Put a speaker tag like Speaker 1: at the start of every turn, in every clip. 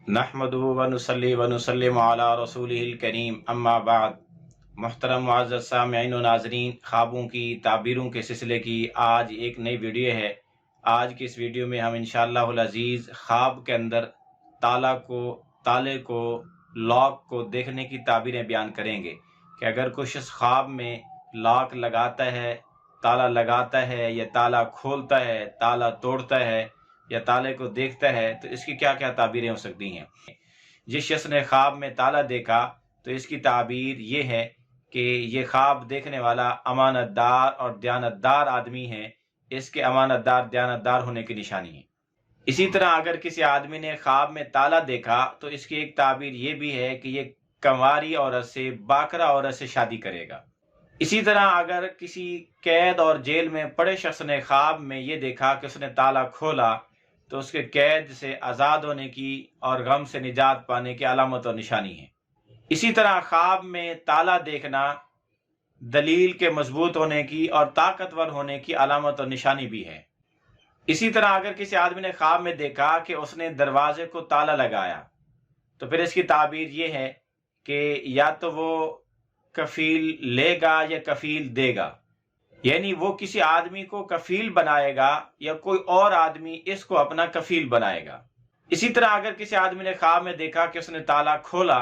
Speaker 1: नहमदुहु व नुसल्ली व नुसल्लिमु अला रसूलिहिल करीम अम्मा बाद। मुहतरम मुअज़्ज़ज़ सामिईन व नाज़रीन, ख्वाबों की ताबीरों के सिलसिले की आज एक नई वीडियो है। आज की इस वीडियो में हम इंशाअल्लाहुल अज़ीज़ ख्वाब के अंदर ताले को लॉक को देखने की ताबीरें बयान करेंगे कि अगर कुछ इस ख्वाब में लॉक लगाता है, ताला लगाता है या ताला खोलता है, ताला तोड़ता है या ताले को देखता है तो इसकी क्या क्या ताबीरें हो सकती हैं। जिस शख्स ने ख्वाब में ताला देखा तो इसकी ताबीर ये है कि ये ख्वाब देखने वाला अमानतदार और दयानतदार आदमी है। इसके अमानतदार दयानतदार होने की निशानी है। इसी तरह अगर किसी आदमी ने ख्वाब में ताला देखा तो इसकी एक ताबीर ये भी है कि ये कंवारी औरत से, बाकरा औरत से शादी करेगा। इसी तरह अगर किसी कैद और जेल में पड़े शख्स ने ख्वाब में ये देखा कि उसने ताला खोला तो उसके कैद से आज़ाद होने की और गम से निजात पाने की अलामत और निशानी है। इसी तरह ख्वाब में ताला देखना दलील के मजबूत होने की और ताकतवर होने की अलामत और निशानी भी है। इसी तरह अगर किसी आदमी ने ख्वाब में देखा कि उसने दरवाजे को ताला लगाया तो फिर इसकी ताबीर ये है कि या तो वो कफील लेगा या कफील देगा, यानी वो किसी आदमी को कफील बनाएगा या कोई और आदमी इसको अपना कफील बनाएगा। इसी तरह अगर किसी आदमी ने ख्वाब में देखा कि उसने ताला खोला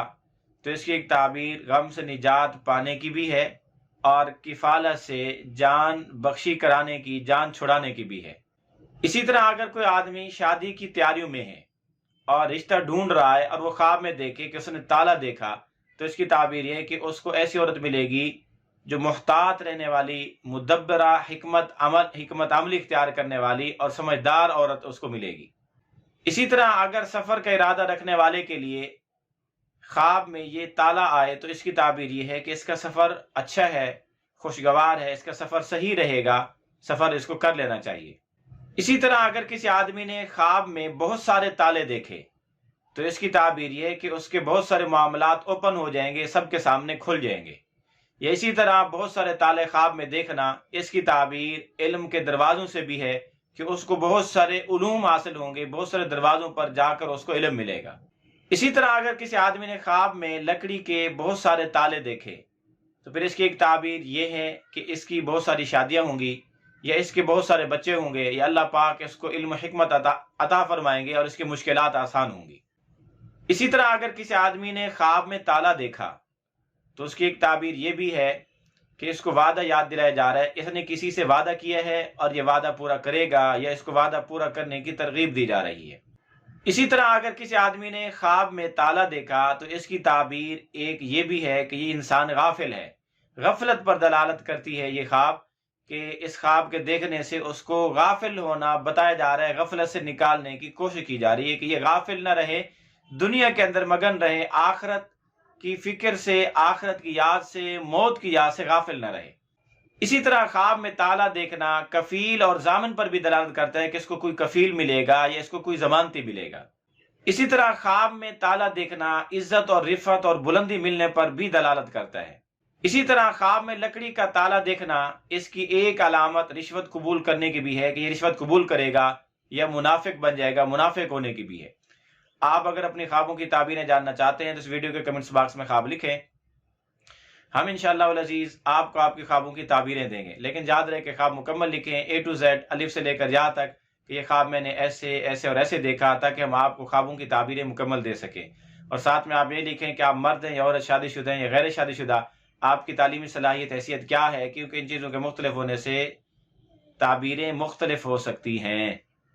Speaker 1: तो इसकी एक ताबीर गम से निजात पाने की भी है और किफालत से जान बख्शी कराने की, जान छुड़ाने की भी है। इसी तरह अगर कोई आदमी शादी की तैयारियों में है और रिश्ता ढूंढ रहा है और वो ख्वाब में देखे कि उसने ताला देखा तो इसकी ताबीर ये है कि उसको ऐसी औरत मिलेगी जो मुहतात रहने वाली, मुदब्बरा, हिकमत अमली इख्तियार करने वाली और समझदार औरत उसको मिलेगी। इसी तरह अगर सफ़र का इरादा रखने वाले के लिए ख्वाब में ये ताला आए तो इसकी ताबीर ये है कि इसका सफ़र अच्छा है, खुशगवार है, इसका सफ़र सही रहेगा, सफ़र इसको कर लेना चाहिए। इसी तरह अगर किसी आदमी ने ख्वाब में बहुत सारे ताले देखे तो इसकी ताबीर ये है कि उसके बहुत सारे मामलात ओपन हो जाएंगे, सबके सामने खुल जाएंगे। या इसी तरह बहुत सारे ताले ख्वाब में देखना इसकी ताबीर इल्म के दरवाज़ों से भी है कि उसको बहुत सारे उलूम हासिल होंगे, बहुत सारे दरवाज़ों पर जाकर उसको इल्म मिलेगा। इसी तरह अगर किसी आदमी ने ख्वाब में लकड़ी के बहुत सारे ताले देखे तो फिर इसकी एक ताबीर ये है कि इसकी बहुत सारी शादियाँ होंगी या इसके बहुत सारे बच्चे होंगे या अल्लाह पाक इसको इल्म हिकमत अता फरमाएंगे और इसकी मुश्किलात आसान होंगी। इसी तरह अगर किसी आदमी ने ख्वाब में ताला देखा तो उसकी एक ताबीर ये भी है कि इसको वादा याद दिलाया जा रहा है, इसने किसी से वादा किया है और ये वादा पूरा करेगा या इसको वादा पूरा करने की तरगीब दी जा रही है। इसी तरह अगर किसी आदमी ने ख्वाब में ताला देखा तो इसकी ताबीर एक ये भी है कि ये इंसान गाफिल है, गफलत पर दलालत करती है ये ख्वाब, कि इस ख्वाब के देखने से उसको गाफिल होना बताया जा रहा है, गफलत से निकालने की कोशिश की जा रही है कि ये गाफिल न रहे, दुनिया के अंदर मगन रहे, आखिरत की फिक्र से, आखिरत की याद से, मौत की याद से गाफिल न रहे। इसी तरह ख्वाब में ताला देखना कफील और जामिन पर भी दलालत करता है कि इसको कोई कफील मिलेगा या इसको कोई जमानती मिलेगा। इसी तरह ख्वाब में ताला देखना इज्जत और रिफत और बुलंदी मिलने पर भी दलालत करता है। इसी तरह ख्वाब में लकड़ी का ताला देखना इसकी एक अलामत रिश्वत कबूल करने की भी है कि ये रिश्वत कबूल करेगा या मुनाफिक बन जाएगा, मुनाफिक होने की भी है। आप अगर अपनी ख्वाबों की ताबीरें जानना चाहते हैं तो इस वीडियो के कमेंट्स बॉक्स में ख्वाब लिखें, हम इंशाअल्लाह अज़ीज़ आपको आपकी ख्वाबों की ताबीरें देंगे। लेकिन याद रहे कि ख्वाब मुकम्मल लिखें, A to Z, अलिफ से लेकर या तक, कि ये ख्वाब मैंने ऐसे ऐसे और ऐसे देखा, ताकि हम आपको ख्वाबों की ताबीरें मुकम्मल दे सकें। और साथ में आप ये लिखें कि आप मर्द हैं या औरत, शादीशुदा हैं या गैर शादीशुदा, आपकी तालीमी सलाहियत हैसियत क्या है, क्योंकि इन चीज़ों के मुख्तलिफ होने से ताबीरें मुख्तलिफ हो सकती हैं।